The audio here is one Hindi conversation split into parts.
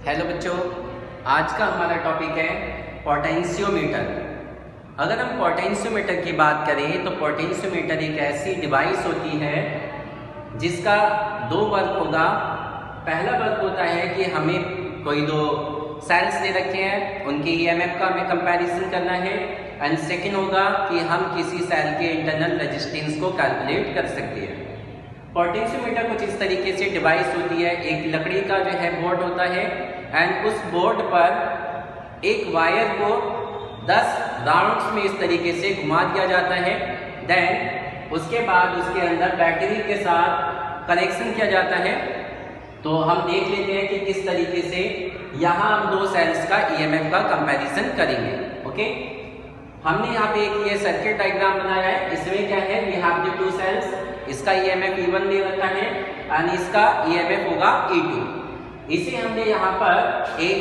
हेलो बच्चों, आज का हमारा टॉपिक है पोटेंशियोमीटर। अगर हम पोटेंशियोमीटर की बात करें तो पोटेंशियोमीटर एक ऐसी डिवाइस होती है जिसका दो वर्क होगा। पहला वर्क होता है कि हमें कोई दो सेल्स दे रखे हैं, उनके ईएमएफ का हमें कंपैरिजन करना है। एंड सेकंड होगा कि हम किसी सेल के इंटरनल रेजिस्टेंस को कैलकुलेट कर सकते हैं। पोटेंशियोमीटर कुछ इस तरीके से डिवाइस होती है। एक लकड़ी का जो है बोर्ड होता है एंड उस बोर्ड पर एक वायर को 10 राउंड्स में इस तरीके से घुमा दिया जाता है। देन उसके बाद उसके अंदर बैटरी के साथ कनेक्शन किया जाता है। तो हम देख लेते हैं कि किस तरीके से यहाँ हम दो सेल्स का ईएमएफ का कंपैरिजन करेंगे। ओके, हमने यहाँ पे एक ये सर्किट डायग्राम बनाया है। इसमें क्या है, we have the two cells. इसका ईएमएफ E1 दे रखा है एंड इसका ईएमएफ होगा E2। इसे हमने यहाँ पर एक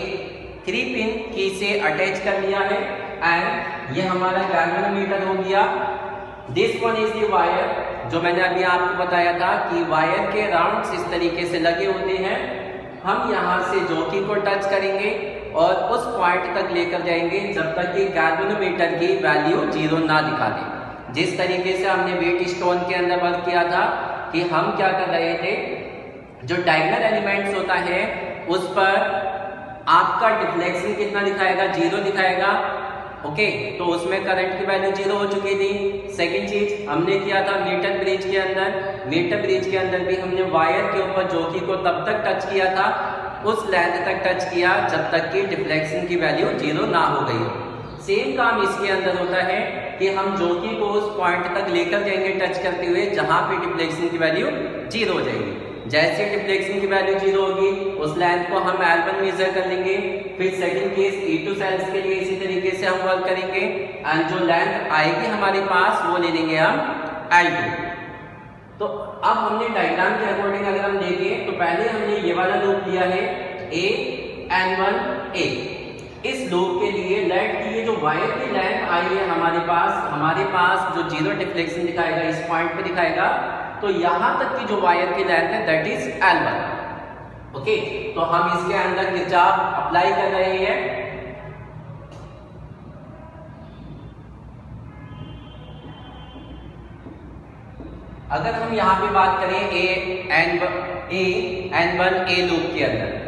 3 पिन की से अटैच कर लिया है एंड ये हमारा गैल्वेनोमीटर हो गया। This one is the wire, जो मैंने अभी आपको बताया था कि वायर के राउंड्स इस तरीके से लगे होते हैं। हम यहाँ से जॉकी को टच करेंगे और उस पॉइंट तक लेकर जाएंगे जब तक कि गैल्वेनोमीटर की वैल्यू 0 ना दिखा दे। जिस तरीके से हमने वेट स्टोन के अंदर वर्क किया था कि हम क्या कर रहे थे, जो डायगोनल एलिमेंट्स होता है उस पर आपका डिफ्लेक्शन कितना दिखाएगा, 0 दिखाएगा। ओके, तो उसमें करंट की वैल्यू 0 हो चुकी थी। सेकंड चीज हमने किया था मीटर ब्रिज के अंदर। मीटर ब्रिज के अंदर भी हमने वायर के ऊपर जॉकी को तब तक टच किया था, उस लेंथ तक टच किया जब तक कि डिफ्लेक्शन की वैल्यू 0 ना हो गई हो। सेम काम इसके अंदर होता है कि हम जॉकी को उस पॉइंट तक लेकर जाएंगे टच करते हुए जहां पे डिफ्लेक्शन की वैल्यू 0 हो जाएगी। जैसे डिफ्लेक्शन की वैल्यू 0 होगी उस लेंथ को हम L1 मेजर कर लेंगे। फिर सेकंड केस E2 सेल्स के लिए इसी तरीके से हम वर्क करेंगे एंड जो लेंथ आएगी हमारे पास वो ले लेंगे हम L2। तो अब हमने डायग्राम के अकॉर्डिंग अगर हम देखें तो पहले हमने ये वाला लूप लिया है A N1 A। इस लूप के लिए लेट की ये जो वायर की लेंथ आई है हमारे पास जो 0 डिफ्लेक्शन दिखाएगा इस पॉइंट पे दिखाएगा। तो यहां तक की जो वायर की लेंथ है दैट इज L1। ओके, तो हम इसके अंदर किरचॉफ अप्लाई कर रहे हैं। अगर हम यहाँ पे बात करें N1 A लूप के अंदर,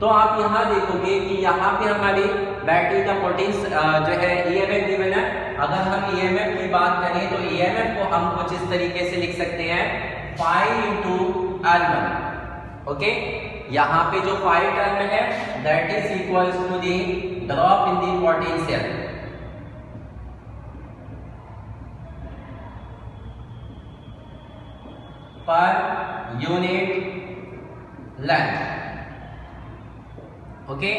तो आप यहाँ देखोगे कि यहाँ पे हमारी बैटरी का पोटेंशियल जो है ईएमएफ गिवन है। अगर हम ईएमएफ की बात करें तो ईएमएफ को हम कुछ इस तरीके से लिख सकते हैं 5 into L1। ओके, यहाँ पे जो 5 टर्म है that is equals to the drop in the potential per unit length. Okay,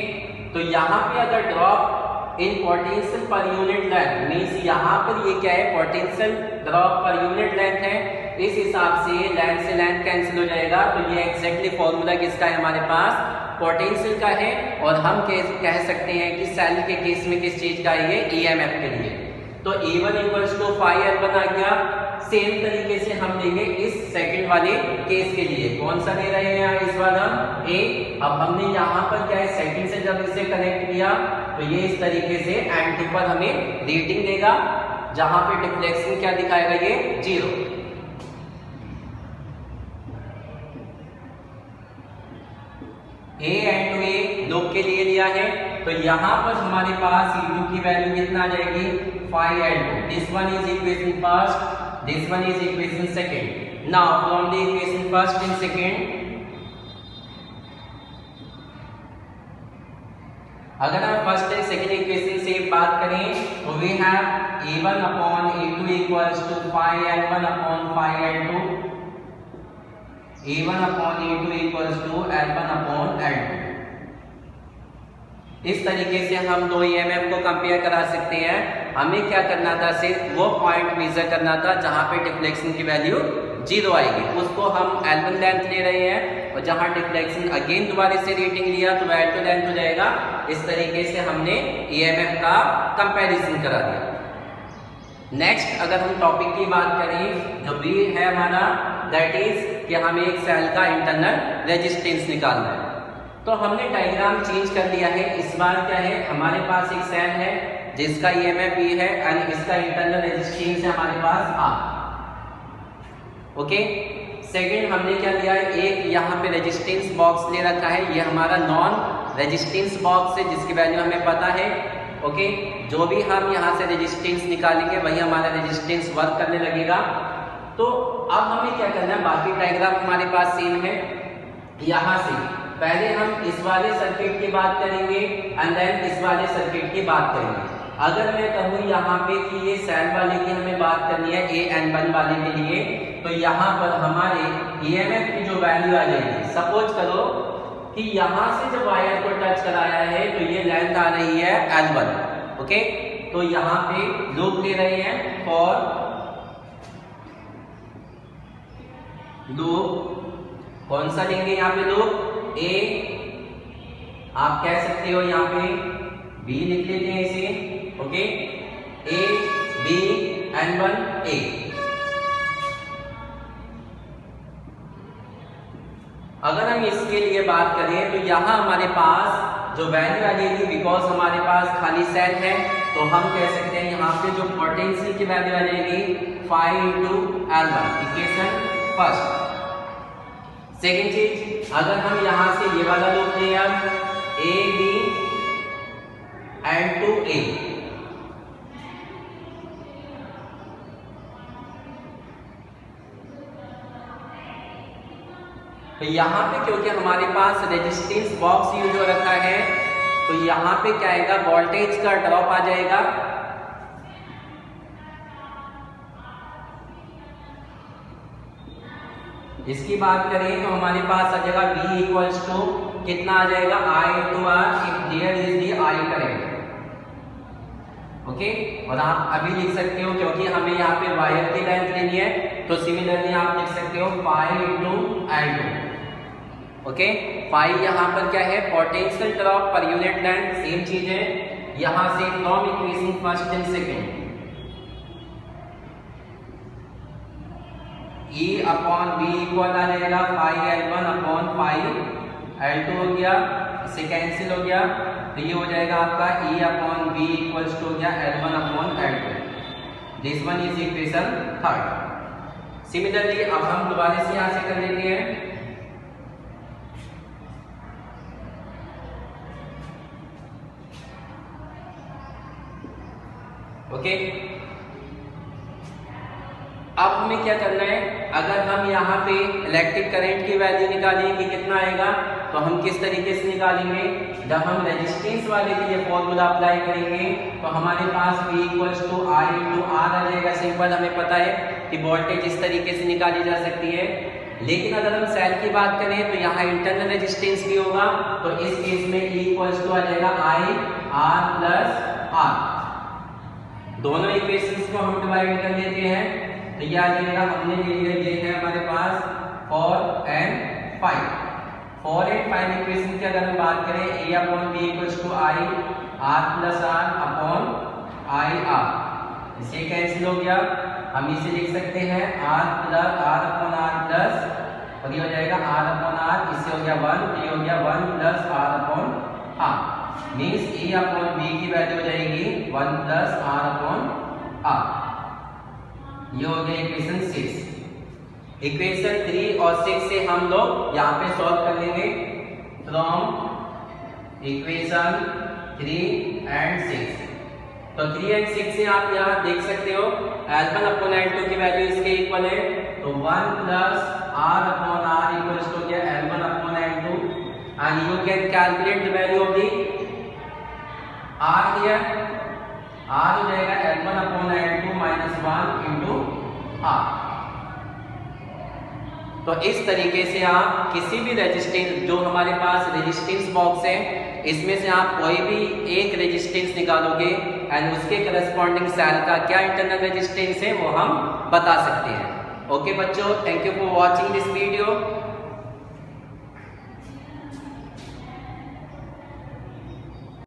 तो यहाँ पे अगर drop in potential per unit length means यहाँ पर ये क्या है, potential drop per unit length है। इस हिसाब से लेंथ से लेंथ कैंसिल हो जाएगा। तो ये एग्जैक्टली फॉर्मूला किसका है, हमारे पास पोटेंशियल का है। और हम कह सकते हैं कि सेल के केस में किस चीज का है, ये ईएमएफ के लिए। तो E1 इक्वल्स टू 5L1 आ गया। सेम तरीके से हम लेंगे इस सेकंड वाले केस के लिए। कौन सा ले रहे हैं इस बार हम A। अब हमने यहाँ पर क्या है, सेकंड से जब इसे कनेक्ट किया तो ये इस तरीके से N2 पर हमें रीडिंग देगा जहां पे डिफ्लेक्शन क्या दिखाएगा, ये 0। A N2 A लूप के लिए लिया है। तो यहाँ पर हमारे पास E2 की वैल्यू कितना आ जाएगी, 5L2। This one is equation first, this one is equation second। now from the equation first and second, अगर हम फर्स्ट एंड सेकंड इक्वेशन से बात करें तो we have A1 upon A2 equals to 5L1 upon 5L2। A1 upon A2 equals to L1 upon L2। इस तरीके से हम दो ईएमएफ को कंपेयर करा सकते हैं। हमें क्या करना था, सिर्फ वो पॉइंट मेजर करना था जहां पे डिफ्लेक्शन की वैल्यू 0 आएगी, उसको हम L1 लेंथ ले रहे हैं। और जहां डिफ्लेक्शन अगेन दोबारा से रीडिंग लिया तो L2 लेंथ हो जाएगा। इस तरीके से हमने ईएमएफ का कंपैरिजन करा दिया। नेक्स्ट अगर हम टॉपिक की बात करें जो बी है हमारा, दैट इज कि हमें एक सेल का इंटरनल रेजिस्टेंस निकालना है। तो हमने डायग्राम चेंज कर लिया है। इस बार क्या है, हमारे पास एक सेल है जिसका ईएमएफ E है एंड इसका इंटरनल रेजिस्टेंस है हमारे पास R। ओके, सेकंड हमने क्या लिया है, एक यहाँ पे रेजिस्टेंस बॉक्स ले रखा है, ये हमारा नॉन रेजिस्टेंस बॉक्स है जिसकी वैल्यू हमें पता है। ओके, जो भी हम यहाँ से रेजिस्टेंस निकालेंगे वही हमारा रेजिस्टेंस वर्क करने लगेगा। तो अब हमें क्या करना है, बाकी डायग्राम हमारे पास सेम है। यहाँ से पहले हम इस वाले सर्किट की बात करेंगे एंड देन इस वाले सर्किट की बात करेंगे। अगर मैं कहूँ यहाँ पे कि ये सेल वाले की हमें बात करनी है AN1 वाले के लिए, तो यहाँ पर हमारे EMF की जो वैल्यू आ जाएगी, सपोज करो कि यहाँ से जब वायर को टच कराया है तो ये लेंथ आ रही है L1। ओके, तो यहाँ पे लूप ले रहे हैं फॉर लूप, कौन सा लेंगे यहाँ पे लूप, A, आप कह सकते हो यहाँ पे B लिख लेते हैं इसे। Okay, A B N1 A। अगर हम इसके लिए बात करें तो यहाँ हमारे पास जो वैल्यू आ जाएगी, बिकॉज हमारे पास खाली सेल है, तो हम कह सकते हैं यहाँ पे जो पोटेंशियल की वैल्यू आ जाएगी 5 × L1, इक्वेशन फर्स्ट। सेकेंड चीज, अगर हम यहाँ से ये वाला लूप लें अब A B N2 A, तो यहाँ पे क्योंकि हमारे पास रेजिस्टेंस बॉक्स यूज हो रखा है, तो यहाँ पे क्या आएगा, वोल्टेज का ड्रॉप आ जाएगा। इसकी बात करें तो हमारे पास आ जाएगा V इक्वल्स टू कितना आ जाएगा, I × R if there is the I current. Okay, और आप अभी लिख सकते हो क्योंकि हमें यहाँ पे वायर की लेंथ लेनी है, तो सिमिलरली आप लिख सकते हो 5 × L2। ओके, 5 यहाँ पर क्या है, potential drop per unit length, same चीज है यहाँ से from equation first and second. E upon B equal आ जाएगा 5L1 / 5L2 हो गया, इससे कैंसिल हो गया, तो ये हो जाएगा आपका E upon B equals to हो गया L1 / L2। This one is equation third. Similarly अब हम दोबारा से यहाँ से कर लेते हैं। ओके, अब हमें क्या करना है, अगर हम यहाँ पे इलेक्ट्रिक करंट की वैल्यू निकालें कि कितना आएगा, तो हम किस तरीके से निकालेंगे, जब हम रेजिस्टेंस वाले के लिए फॉर्मूला अप्लाई करेंगे तो हमारे पास V equals to I × R आ जाएगा। सिंपल, हमें पता है कि वोल्टेज इस तरीके से निकाली जा सकती है। लेकिन अगर हम सेल की बात करें तो यहाँ इंटरनल रेजिस्टेंस भी होगा, तो इस केस में E इक्वल्स टू आ जाएगा IR + R। दोनों इक्वेशंस को हम डिवाइड कर देते हैं, तो ये आ जाएगा, हमने ले लिया, ये है हमारे पास 4 and 5। 4 and 5 इक्वेशन की अगर हम बात करें, A upon B equals to I R + R upon IR, इसे कैंसिल हो गया, हम इसे लिख सकते हैं R अपॉन R प्लस, और ये हो जाएगा R अपॉन R, इससे हो गया 1, ये हो गया 1 + R upon R, means A upon B की वैल्यू हो जाएगी 1 + R अपॉन R। ये हो गया इक्वेशन 6। इक्वेशन 3 और 6 से हम लोग यहाँ पे सॉल्व कर लेंगे फ्रॉम इक्वेशन 3 and 6। तो 3 and 6 से आप यहाँ देख सकते हो L1 अपॉन L2 की वैल्यू इसके इक्वल है, तो 1 + R upon R equals to क्या, L1 upon L2, and you can calculate the value of the R here. R हो जाएगा L1 अपॉन L2 - 1 × R। तो इस तरीके से आप किसी भी रेजिस्टेंस, जो हमारे पास रेजिस्टेंस बॉक्स है, इसमें से आप कोई भी एक रेजिस्टेंस निकालोगे एंड उसके करस्पॉन्डिंग सेल का क्या इंटरनल रेजिस्टेंस है वो हम बता सकते हैं। ओके बच्चों, thank you for watching this video.